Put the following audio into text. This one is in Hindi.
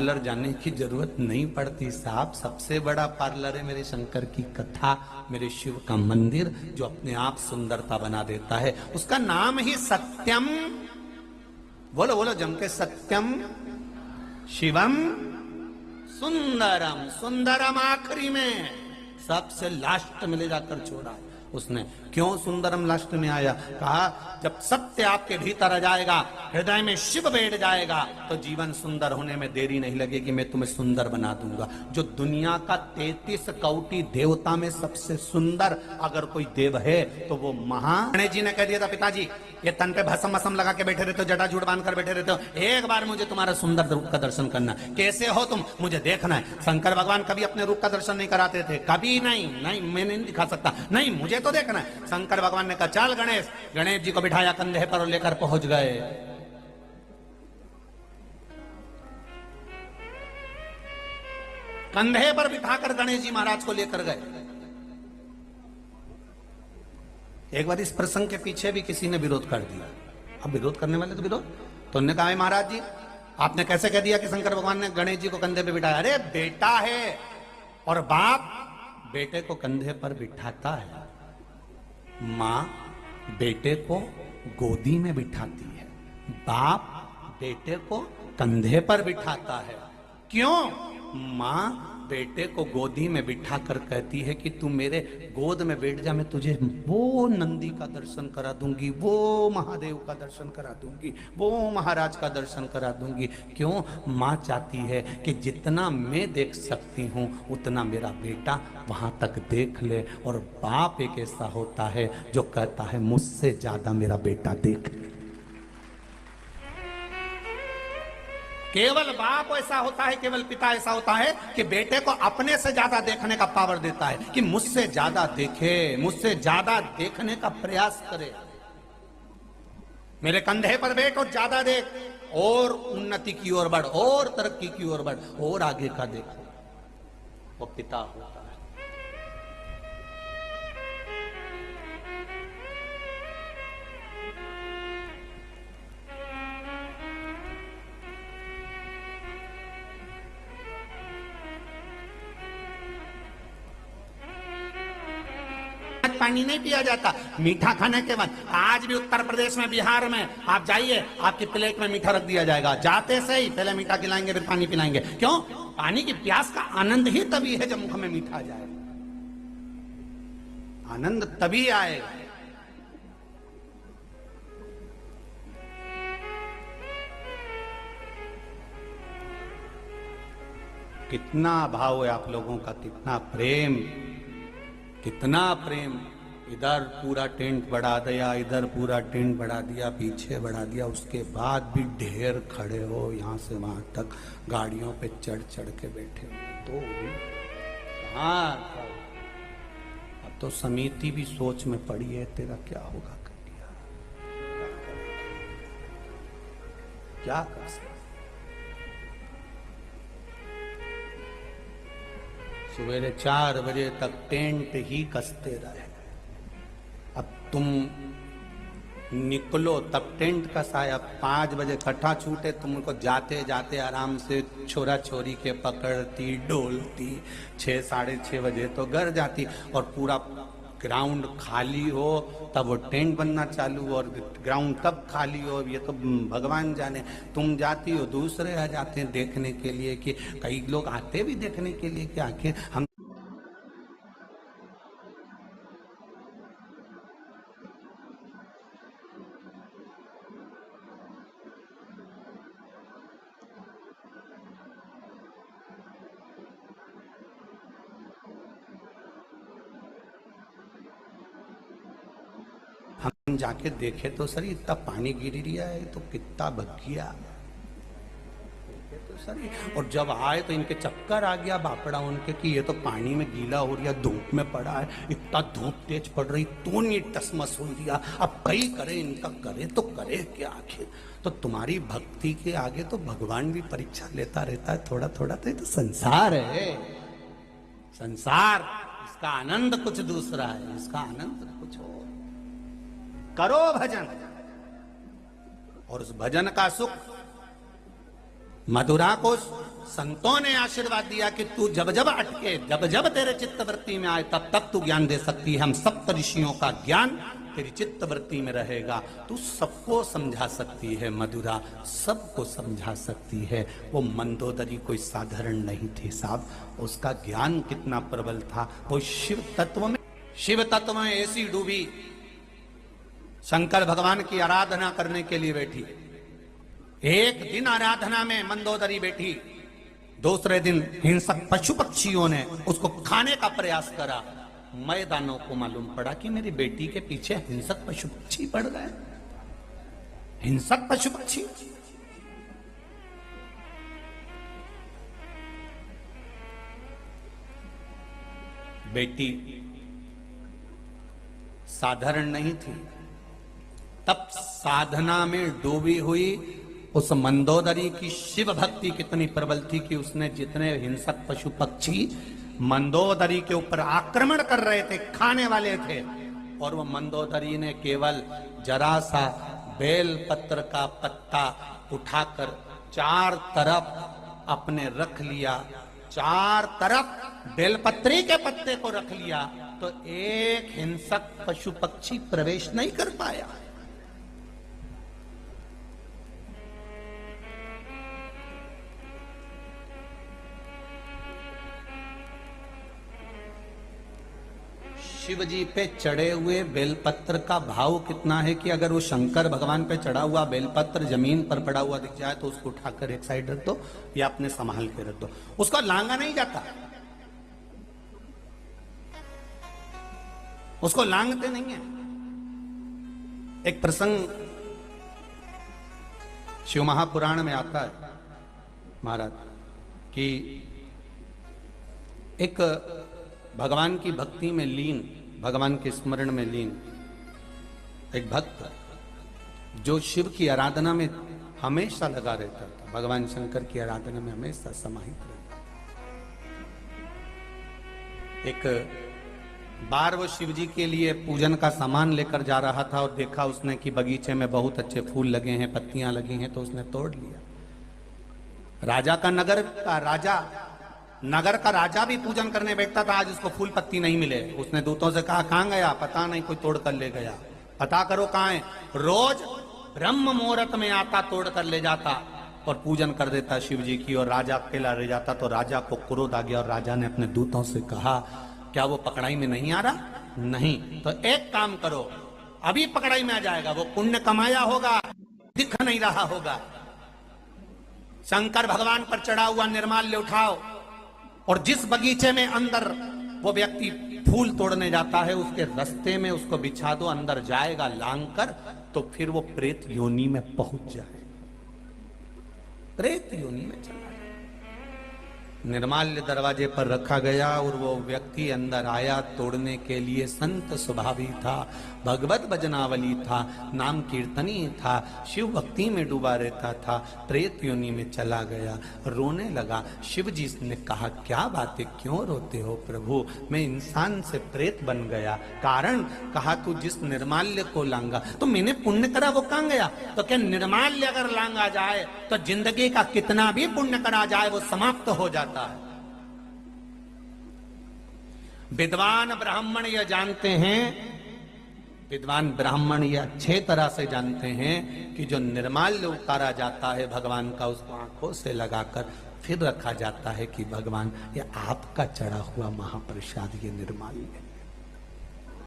पार्लर जाने की जरूरत नहीं पड़ती साहब। सबसे बड़ा पार्लर है मेरे शंकर की कथा, मेरे शिव का मंदिर, जो अपने आप सुंदरता बना देता है। उसका नाम ही सत्यम। बोलो बोलो जम के, सत्यम शिवम सुंदरम। सुंदरम आखिरी में, सबसे लास्ट में ले जाकर छोड़ा उसने। क्यों सुंदरम लास्ट में आया? कहा जब सत्य आपके भीतर आ जाएगा, हृदय में शिव बैठ जाएगा, तो जीवन सुंदर होने में देरी नहीं लगेगी। मैं तुम्हें सुंदर बना दूंगा। जो दुनिया का 33 कौटि देवता में सबसे सुंदर अगर कोई देव है तो वो गणेश जी ने कह दिया था, पिताजी ये तन पे भस्म भस्म लगा के बैठे रहते हो, जटा झूठ बांध कर बैठे रहते हो, एक बार मुझे तुम्हारा सुंदर रूप का दर्शन करना। कैसे हो तुम, मुझे देखना है। शंकर भगवान कभी अपने रूप का दर्शन नहीं कराते थे, कभी नहीं। नहीं मैं नहीं दिखा सकता, नहीं मुझे तो देखना है। शंकर भगवान ने कहा चल गणेश। गणेश जी को बिठाया कंधे पर और लेकर पहुंच गए। कंधे पर बिठाकर गणेश जी महाराज को लेकर गए। एक बार इस प्रसंग के पीछे भी किसी ने विरोध कर दिया। अब विरोध करने वाले तो विरोध, तो उन्होंने कहा महाराज जी आपने कैसे कह दिया कि शंकर भगवान ने गणेश जी को कंधे पे बिठाया? अरे बेटा है और बाप बेटे को कंधे पर बिठाता है, मां बेटे को गोदी में बिठाती है, बाप बेटे को कंधे पर बिठाता है। क्यों? मां बेटे को गोदी में बिठा कर कहती है कि तू मेरे गोद में बैठ जा, मैं तुझे वो नंदी का दर्शन करा दूंगी, वो महादेव का दर्शन करा दूंगी, वो महाराज का दर्शन करा दूंगी। क्यों? मां चाहती है कि जितना मैं देख सकती हूं उतना मेरा बेटा वहां तक देख ले। और बाप एक ऐसा होता है जो कहता है मुझसे ज्यादा मेरा बेटा देख ले। केवल बाप ऐसा होता है, केवल पिता ऐसा होता है कि बेटे को अपने से ज्यादा देखने का पावर देता है, कि मुझसे ज्यादा देखे, मुझसे ज्यादा देखने का प्रयास करे। मेरे कंधे पर बैठ और ज्यादा देख, और उन्नति की ओर बढ़, और तरक्की की ओर बढ़, और आगे का देख। वो पिता होता है। पानी नहीं पिया जाता मीठा खाने के बाद। आज भी उत्तर प्रदेश में, बिहार में आप जाइए, आपकी प्लेट में मीठा रख दिया जाएगा। जाते से ही पहले मीठा खिलाएंगे फिर पानी पिलाएंगे। क्यों? पानी की प्यास का आनंद ही तभी है जब मुख में मीठा जाए। आनंद तभी आएगा। कितना भाव है आप लोगों का, कितना प्रेम, कितना प्रेम। इधर पूरा टेंट बढ़ा दिया, इधर पूरा टेंट बढ़ा दिया, पीछे बढ़ा दिया, उसके बाद भी ढेर खड़े हो, यहां से वहां तक गाड़ियों पे चढ़ चढ़ के बैठे हो। तो हाँ, अब तो समिति भी सोच में पड़ी है, तेरा क्या होगा कटिया, क्या कर सकते। सवेरे 4 बजे तक टेंट ही कसते रहे। अब तुम निकलो तब टेंट कसाया, 5 बजे कट्ठा छूटे, तुमको जाते जाते आराम से छोरा छोरी के पकड़ती डोलती 6 साढ़े 6 बजे तो घर जाती। और पूरा ग्राउंड खाली हो तब वो टेंट बनना चालू, और ग्राउंड तब खाली हो, ये तो भगवान जाने। तुम जाती हो, दूसरे आ जाते हैं देखने के लिए, कि कई लोग आते भी देखने के लिए कि आखिर हम जाके देखे तो सर इतना पानी गिर रहा है, तो कितना बगिया तो सर। और जब आए तो इनके चक्कर आ गया बापड़ा उनके, कि ये तो पानी में गीला हो रहा, धूप में पड़ा है, इतना धूप तेज पड़ रही तो नहीं टसमस हो दिया। अब कई करे, इनका करे तो करे क्या आखिर। तो तुम्हारी भक्ति के आगे तो भगवान भी परीक्षा लेता रहता है थोड़ा थोड़ा। तो ये तो संसार है, संसार, इसका आनंद कुछ दूसरा है, इसका आनंद कुछ और। करो भजन, और उस भजन का सुख मधुरा को संतों ने आशीर्वाद दिया कि तू जब जब अटके, जब जब तेरे चित्तवृत्ति में आए, तब तब तू ज्ञान दे सकती है। हम सप्त ऋषियों का ज्ञान तेरी चित्तवृत्ति में रहेगा। तू सबको समझा सकती है मधुरा, सबको समझा सकती है। वो मंदोदरी कोई साधारण नहीं थी साहब, उसका ज्ञान कितना प्रबल था। वो शिव तत्व में ऐसी डूबी, शंकर भगवान की आराधना करने के लिए बैठी। एक दिन आराधना में मंदोदरी बैठी, दूसरे दिन हिंसक पशु पक्षियों ने उसको खाने का प्रयास करा। मैदानों को मालूम पड़ा कि मेरी बेटी के पीछे हिंसक पशु पक्षी पड़ गए। हिंसक पशु पक्षी, बेटी साधारण नहीं थी। तब साधना में डूबी हुई उस मंदोदरी की शिव भक्ति कितनी प्रबल थी कि उसने जितने हिंसक पशु पक्षी मंदोदरी के ऊपर आक्रमण कर रहे थे, खाने वाले थे, और वो मंदोदरी ने केवल जरा सा बेल पत्र का पत्ता उठाकर चार तरफ अपने रख लिया, चार तरफ बेलपत्री के पत्ते को रख लिया, तो एक हिंसक पशु पक्षी प्रवेश नहीं कर पाया। शिव जी पे चढ़े हुए बेलपत्र का भाव कितना है कि अगर वो शंकर भगवान पे चढ़ा हुआ बेलपत्र जमीन पर पड़ा हुआ दिख जाए तो उसको उठाकर एक साइड रख दो या अपने संभाल के रख दो, उसको लांगा नहीं जाता, उसको लांगते नहीं है। एक प्रसंग शिव महापुराण में आता है महाराज कि एक भगवान की भक्ति में लीन, भगवान के स्मरण में लीन एक भक्त जो शिव की आराधना में हमेशा लगा रहता था, भगवान शंकर की आराधना में हमेशा समाहित रहता। एक बार वो शिव जी के लिए पूजन का सामान लेकर जा रहा था और देखा उसने कि बगीचे में बहुत अच्छे फूल लगे हैं, पत्तियां लगी हैं, तो उसने तोड़ लिया। राजा का नगर का राजा भी पूजन करने बैठता था, आज उसको फूल पत्ती नहीं मिले। उसने दूतों से कहा कहां गया, पता नहीं, कोई तोड़ कर ले गया, पता करो कहां है। रोज ब्रह्म मुहूर्त में आता, तोड़ कर ले जाता और पूजन कर देता शिव जी की, और राजा अकेला रह जाता। तो राजा को क्रोध आ गया और राजा ने अपने दूतों से कहा क्या वो पकड़ाई में नहीं आ रहा? नहीं, तो एक काम करो, अभी पकड़ाई में आ जाएगा, वो पुण्य कमाया होगा, दिख नहीं रहा होगा। शंकर भगवान पर चढ़ा हुआ निर्माल्य उठाओ और जिस बगीचे में अंदर वो व्यक्ति फूल तोड़ने जाता है उसके रास्ते में उसको बिछा दो, अंदर जाएगा लांग कर, तो फिर वो प्रेत योनि में पहुंच जाए, प्रेत योनि में चला जाए। निर्माल्य दरवाजे पर रखा गया और वो व्यक्ति अंदर आया तोड़ने के लिए। संत स्वभावी था, भगवत भजनावली था, नाम कीर्तनी था, शिव भक्ति में डूबा रहता था, प्रेत योनि में चला गया, रोने लगा। शिव जी ने कहा क्या बात है, क्यों रोते हो प्रभु, मैं इंसान से प्रेत बन गया। कारण, कहा तू जिस निर्माल्य को लांगा, तो मैंने पुण्य करा वो कहां गया? तो क्या निर्माल्य अगर लांगा जाए तो जिंदगी का कितना भी पुण्य करा जाए वो समाप्त हो जाता है। विद्वान ब्राह्मण यह जानते हैं, विद्वान ब्राह्मण ये अच्छे तरह से जानते हैं कि जो निर्माल्य उतारा जाता है भगवान का, उसको आंखों से लगाकर फिर रखा जाता है कि भगवान ये आपका चढ़ा हुआ महाप्रसाद, ये निर्माल्य है।